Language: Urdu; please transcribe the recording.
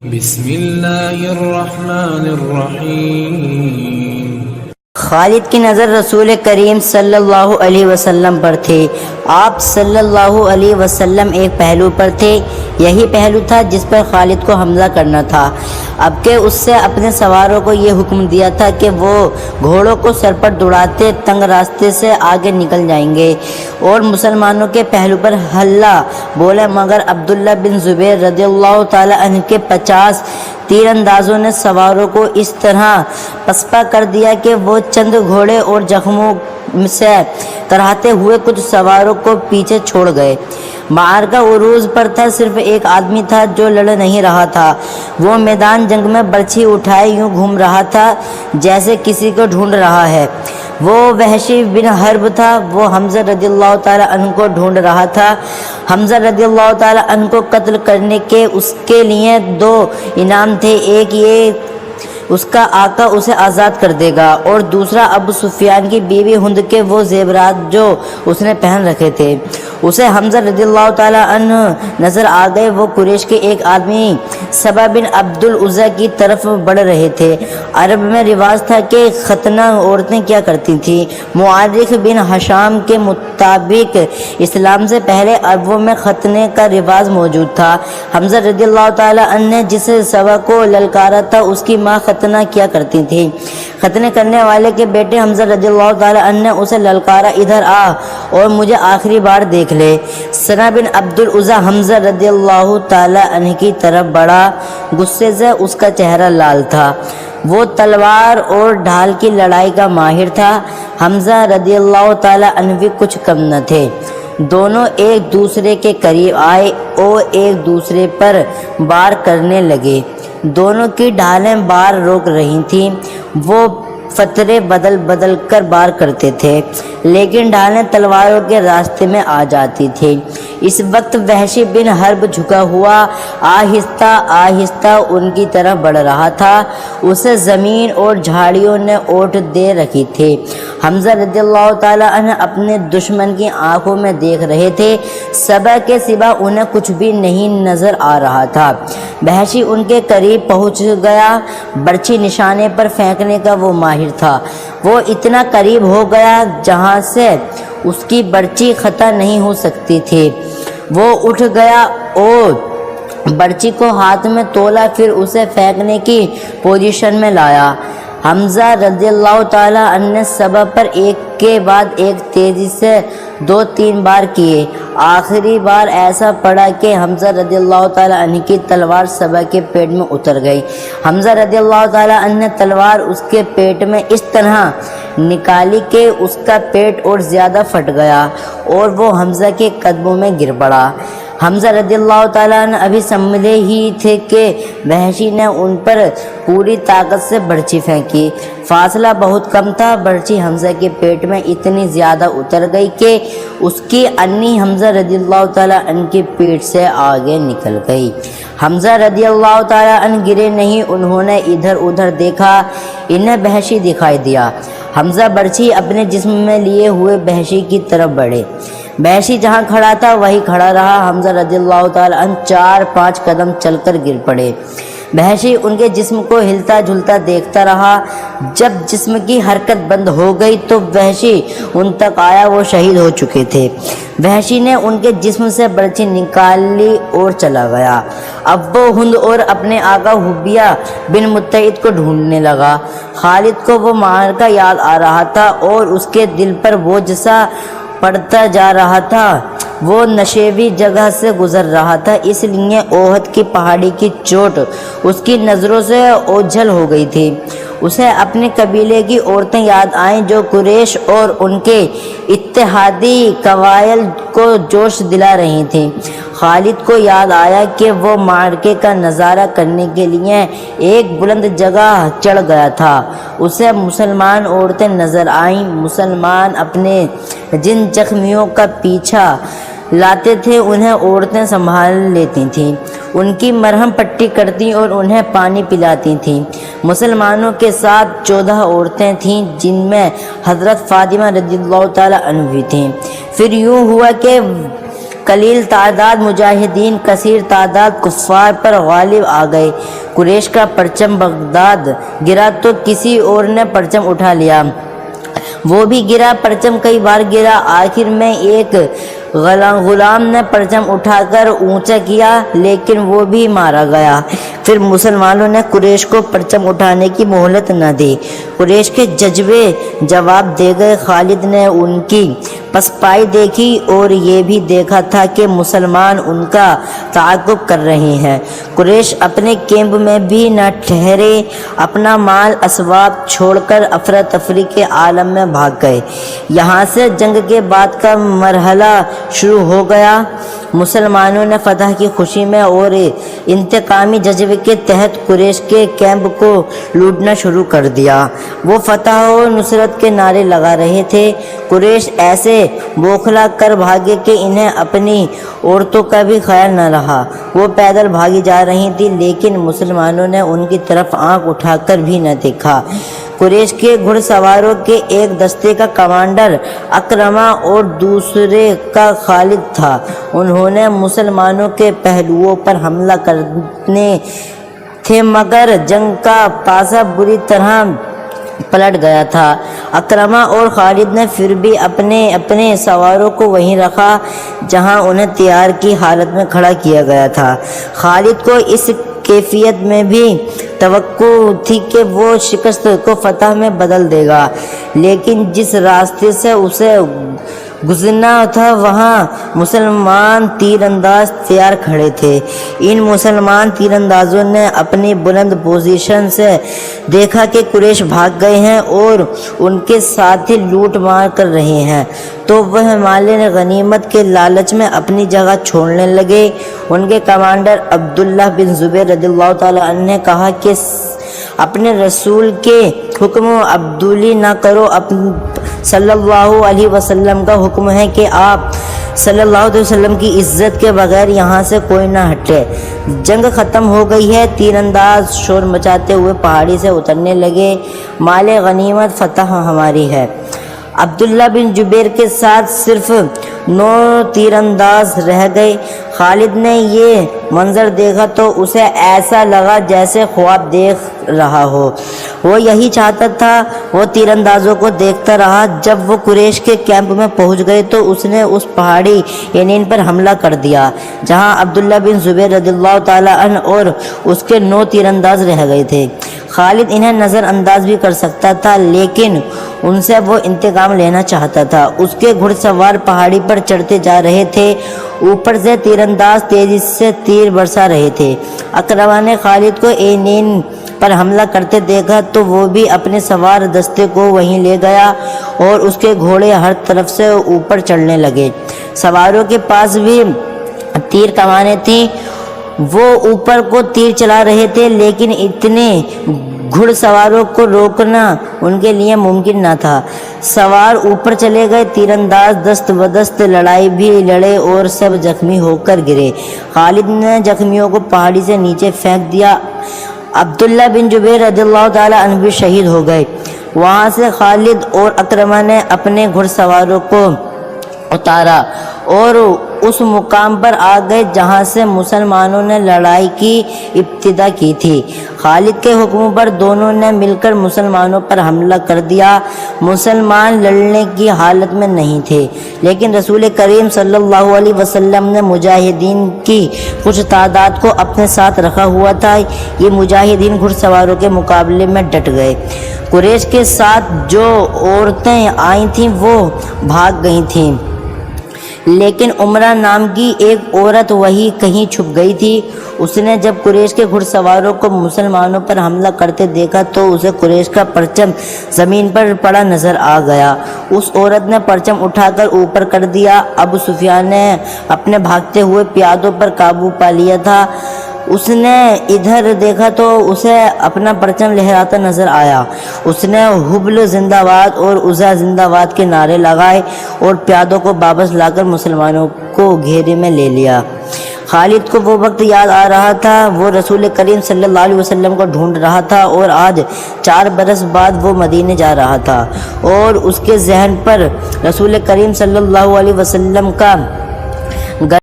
بسم اللہ الرحمن الرحیم۔ خالد کی نظر رسول کریم صلی اللہ علیہ وسلم پر تھے۔ آپ صلی اللہ علیہ وسلم ایک پہلو پر تھے، یہی پہلو تھا جس پر خالد کو حملہ کرنا تھا۔ اب کہ اس سے اپنے سواروں کو یہ حکم دیا تھا کہ وہ گھوڑوں کو سر پر دوڑاتے تنگ راستے سے آگے نکل جائیں گے اور مسلمانوں کے پہلو پر ہلہ بولے، مگر عبداللہ بن زبیر رضی اللہ تعالی عنہ کے 50 تیر اندازوں نے سواروں کو اس طرح پسپا کر دیا کہ وہ چند گھوڑے اور زخموں سے کراہتے ہوئے کچھ سواروں کو پیچھے چھوڑ گئے۔ معرکہ عروج پر تھا، صرف ایک آدمی تھا جو لڑ نہیں رہا تھا۔ وہ میدان جنگ میں برچھی اٹھائے یوں گھوم رہا تھا جیسے کسی کو ڈھونڈ رہا ہے۔ وہ وحشی بن حرب تھا، وہ حمزہ رضی اللہ تعالی عنہ کو ڈھونڈ رہا تھا۔ حمزہ رضی اللہ تعالی عنہ کو قتل کرنے کے اس کے لیے 2 انعام تھے، ایک یہ اس کا آقا اسے آزاد کر دے گا اور دوسرا ابو سفیان کی بیوی ہند کے وہ زیورات جو اس نے پہن رکھے تھے۔ اسے حمزہ رضی اللہ تعالی عنہ نظر آ گئے، وہ قریش کے ایک آدمی سبا بن عبد العزیٰ کی طرف بڑھ رہے تھے۔ عرب میں رواج تھا کہ ختنہ عورتیں کیا کرتی تھیں۔ معرخ بن ہشام کے مطابق اسلام سے پہلے عربوں میں ختنے کا رواج موجود تھا۔ حمزہ رضی اللہ تعالی عنہ نے جس سبا کو للکارا تھا اس کی ماں ختنہ کیا کرتی تھی۔ ختنے کرنے والے کے بیٹے حمزہ رضی اللہ تعالی عنہ نے اسے للکارا، ادھر آ اور مجھے آخری بار دیکھ لے۔ سنا بن عبد العزیٰ حمزہ رضی اللہ تعالی عنہ کی طرف بڑھا، غصے سے اس کا چہرہ لال تھا۔ وہ تلوار اور ڈھال کی لڑائی کا ماہر تھا۔ حمزہ رضی اللہ تعالی عنہ بھی کچھ کم نہ تھے۔ دونوں ایک دوسرے کے قریب آئے اور ایک دوسرے پر وار کرنے لگے۔ دونوں کی ڈھالیں بار روک رہی تھیں۔ وہ فترے بدل بدل کر بار کرتے تھے لیکن ڈھالیں تلواروں کے راستے میں آ جاتی تھیں۔ اس وقت وحشی بن حرب جھکا ہوا آہستہ آہستہ ان کی طرف بڑھ رہا تھا۔ اسے زمین اور جھاڑیوں نے اوٹ دے رکھی تھی۔ حمزہ رضی اللہ تعالی عنہ اپنے دشمن کی آنکھوں میں دیکھ رہے تھے، سبا کے سوا انہیں کچھ بھی نہیں نظر آ رہا تھا۔ وحشی ان کے قریب پہنچ گیا۔ برچھی نشانے پر پھینکنے کا وہ ماہر تھا۔ وہ اتنا قریب ہو گیا جہاں سے اس کی برچھی خطا نہیں ہو سکتی تھی۔ وہ اٹھ گیا اور برچھی کو ہاتھ میں تولا، پھر اسے پھینکنے کی پوزیشن میں لایا۔ حمزہ رضی اللہ تعالی عنہ نے سبا پر ایک کے بعد ایک تیزی سے 2-3 بار کیے۔ آخری بار ایسا پڑا کہ حمزہ رضی اللہ تعالی عنہ کی تلوار سبا کے پیٹ میں اتر گئی۔ حمزہ رضی اللہ تعالی عنہ نے تلوار اس کے پیٹ میں اس طرح نکالی کہ اس کا پیٹ اور زیادہ پھٹ گیا اور وہ حمزہ کے قدموں میں گر پڑا۔ حمزہ رضی اللہ تعالیٰ عنہ ابھی سنبھلے ہی تھے کہ وحشی نے ان پر پوری طاقت سے برچھی پھینکی۔ فاصلہ بہت کم تھا، برچھی حمزہ کے پیٹ میں اتنی زیادہ اتر گئی کہ اس کی انی حمزہ رضی اللہ تعالیٰ عنہ کی پیٹھ سے آگے نکل گئی۔ حمزہ رضی اللہ تعالیٰ عنہ گرے نہیں، انہوں نے ادھر ادھر دیکھا، انہیں وحشی دکھائی دیا۔ حمزہ برچھی اپنے جسم میں لیے ہوئے وحشی کی طرف بڑھے۔ وحشی جہاں کھڑا تھا وہی کھڑا رہا۔ حمزہ رضی اللہ تعالی عنہ 4-5 قدم چل کر گر پڑے۔ وحشی ان کے جسم کو ہلتا جھلتا دیکھتا رہا۔ جب جسم کی حرکت بند ہو گئی تو وحشی ان تک آیا، وہ شہید ہو چکے تھے۔ وحشی نے ان کے جسم سے برچھی نکال لی اور چلا گیا۔ اب وہ ہند اور اپنے آقا حبیہ بن متعید کو ڈھونڈنے لگا۔ خالد کو وہ معرکہ یاد آ رہا تھا اور اس کے دل پر بوجھ سا پڑتا جا رہا تھا۔ وہ نشیبی جگہ سے گزر رہا تھا، اس لیے احد کی پہاڑی کی چوٹ اس کی نظروں سے اوجھل ہو گئی تھی۔ اسے اپنے قبیلے کی عورتیں یاد آئیں جو قریش اور ان کے اتحادی قبائل کو جوش دلا رہی تھیں۔ خالد کو یاد آیا کہ وہ معرکے کا نظارہ کرنے کے لیے ایک بلند جگہ چڑھ گیا تھا۔ اسے مسلمان عورتیں نظر آئیں۔ مسلمان اپنے جن زخمیوں کا پیچھا لاتے تھے انہیں عورتیں سنبھال لیتی تھیں، ان کی مرہم پٹی کرتی اور انہیں پانی پلاتی تھیں۔ مسلمانوں کے ساتھ 14 عورتیں تھیں جن میں حضرت فاطمہ رضی اللہ تعالی عنہ بھی تھیں۔ پھر یوں ہوا کہ قلیل تعداد مجاہدین کثیر تعداد کفار پر غالب آ گئے۔ قریش کا پرچم بغداد گرا تو کسی اور نے پرچم اٹھا لیا، وہ بھی گرا، پرچم کئی بار گرا، آخر میں ایک غلام نے پرچم اٹھا کر اونچا کیا لیکن وہ بھی مارا گیا۔ پھر مسلمانوں نے قریش کو پرچم اٹھانے کی مہلت نہ دی، قریش کے جذبے جواب دے گئے۔ خالد نے ان کی پسپائی دیکھی اور یہ بھی دیکھا تھا کہ مسلمان ان کا تعاقب کر رہے ہیں۔ قریش اپنے کیمپ میں بھی نہ ٹھہرے، اپنا مال اسباب چھوڑ کر افراتفری کے عالم میں بھاگ گئے۔ یہاں سے جنگ کے بعد کا مرحلہ شروع ہو گیا۔ مسلمانوں نے فتح کی خوشی میں اور انتقامی جذبے کے تحت قریش کے کیمپ کو لوٹنا شروع کر دیا۔ وہ فتح و نصرت کے نعرے لگا رہے تھے۔ قریش ایسے بوکھلا کر بھاگے کہ انہیں اپنی عورتوں کا بھی خیال نہ رہا۔ وہ پیدل بھاگی جا رہی تھی لیکن مسلمانوں نے ان کی طرف آنکھ اٹھا کر بھی نہ دیکھا۔ قریش کے گھڑ سواروں کے ایک دستے کا کمانڈر اکرمہ اور دوسرے کا خالد تھا۔ انہوں نے مسلمانوں کے پہلوؤں پر حملہ کرنے تھے مگر جنگ کا پاسا بری طرح پلٹ گیا تھا۔ اکرمہ اور خالد نے پھر بھی اپنے سواروں کو وہیں رکھا جہاں انہیں تیار کی حالت میں کھڑا کیا گیا تھا۔ خالد کو اس کیفیت میں بھی توقع تھی کہ وہ شکست کو فتح میں بدل دے گا، لیکن جس راستے سے اسے گزرنا تھا وہاں مسلمان تیر انداز تیار کھڑے تھے۔ ان مسلمان تیر اندازوں نے اپنی بلند پوزیشن سے دیکھا کہ قریش بھاگ گئے ہیں اور ان کے ساتھی لوٹ مار کر رہے ہیں تو وہ مال غنیمت کے لالچ میں اپنی جگہ چھوڑنے لگے۔ ان کے کمانڈر عبداللہ بن زبیر رضی اللہ تعالیٰ عنہ نے کہا کہ اپنے رسول کے حکم عبدولی نہ کرو، صلی اللہ علیہ وسلم کا حکم ہے کہ آپ صلی اللہ علیہ وسلم کی عزت کے بغیر یہاں سے کوئی نہ ہٹے۔ جنگ ختم ہو گئی ہے۔ تیر انداز شور مچاتے ہوئے پہاڑی سے اترنے لگے۔ مال غنیمت فتح ہماری ہے۔ عبداللہ بن جبیر کے ساتھ صرف 9 تیر انداز رہ گئے۔ خالد نے یہ منظر دیکھا تو اسے ایسا لگا جیسے خواب دیکھ رہا ہو۔ وہ یہی چاہتا تھا۔ وہ تیر اندازوں کو دیکھتا رہا۔ جب وہ قریش کے کیمپ میں پہنچ گئے تو اس نے اس پہاڑی ینین پر حملہ کر دیا جہاں عبداللہ بن زبیر رضی اللہ تعالیٰ عنہ اور اس کے 9 تیر انداز رہ گئے تھے۔ خالد انہیں نظر انداز بھی کر سکتا تھا لیکن ان سے وہ انتقام لینا چاہتا تھا۔ اس کے گھڑ سوار پہاڑی پر چڑھتے جا رہے تھے، اوپر سے تیر انداز تیزی سے تیر برسا رہے تھے۔ اکرمہ نے خالد کو ینین پر حملہ کرتے دیکھا تو وہ بھی اپنے سوار دستے کو وہیں لے گیا اور اس کے گھوڑے ہر طرف سے اوپر چڑھنے لگے۔ سواروں کے پاس بھی تیر کمانیں تھیں، وہ اوپر کو تیر چلا رہے تھے لیکن اتنے گھڑ سواروں کو روکنا ان کے لیے ممکن نہ تھا۔ سوار اوپر چلے گئے، تیر انداز دست بدست لڑائی بھی لڑے اور سب زخمی ہو کر گرے۔ خالد نے زخمیوں کو پہاڑی سے نیچے پھینک دیا۔ عبداللہ بن جبیر رضی اللہ تعالیٰ عنہ بھی شہید ہو گئے۔ وہاں سے خالد اور اکرمہ نے اپنے گھڑ سواروں کو اتارا اور اس مقام پر آ گئے جہاں سے مسلمانوں نے لڑائی کی ابتدا کی تھی۔ خالد کے حکم پر دونوں نے مل کر مسلمانوں پر حملہ کر دیا۔ مسلمان لڑنے کی حالت میں نہیں تھے لیکن رسول کریم صلی اللہ علیہ وسلم نے مجاہدین کی کچھ تعداد کو اپنے ساتھ رکھا ہوا تھا۔ یہ مجاہدین گھڑ سواروں کے مقابلے میں ڈٹ گئے۔ قریش کے ساتھ جو عورتیں آئی تھیں وہ بھاگ گئی تھیں لیکن عمرہ نام کی ایک عورت وہی کہیں چھپ گئی تھی۔ اس نے جب قریش کے گھڑ سواروں کو مسلمانوں پر حملہ کرتے دیکھا تو اسے قریش کا پرچم زمین پر پڑا نظر آ گیا۔ اس عورت نے پرچم اٹھا کر اوپر کر دیا۔ ابو سفیان نے اپنے بھاگتے ہوئے پیادوں پر قابو پا لیا تھا۔ اس نے ادھر دیکھا تو اسے اپنا پرچم لہراتا نظر آیا۔ اس نے حبل زندہ باد اور عزا زندہ باد کے نعرے لگائے اور پیادوں کو واپس لا کر مسلمانوں کو گھیرے میں لے لیا۔ خالد کو وہ وقت یاد آ رہا تھا، وہ رسول کریم صلی اللہ علیہ وسلم کو ڈھونڈ رہا تھا اور آج 4 برس بعد وہ مدینے جا رہا تھا اور اس کے ذہن پر رسول کریم صلی اللہ علیہ وسلم کا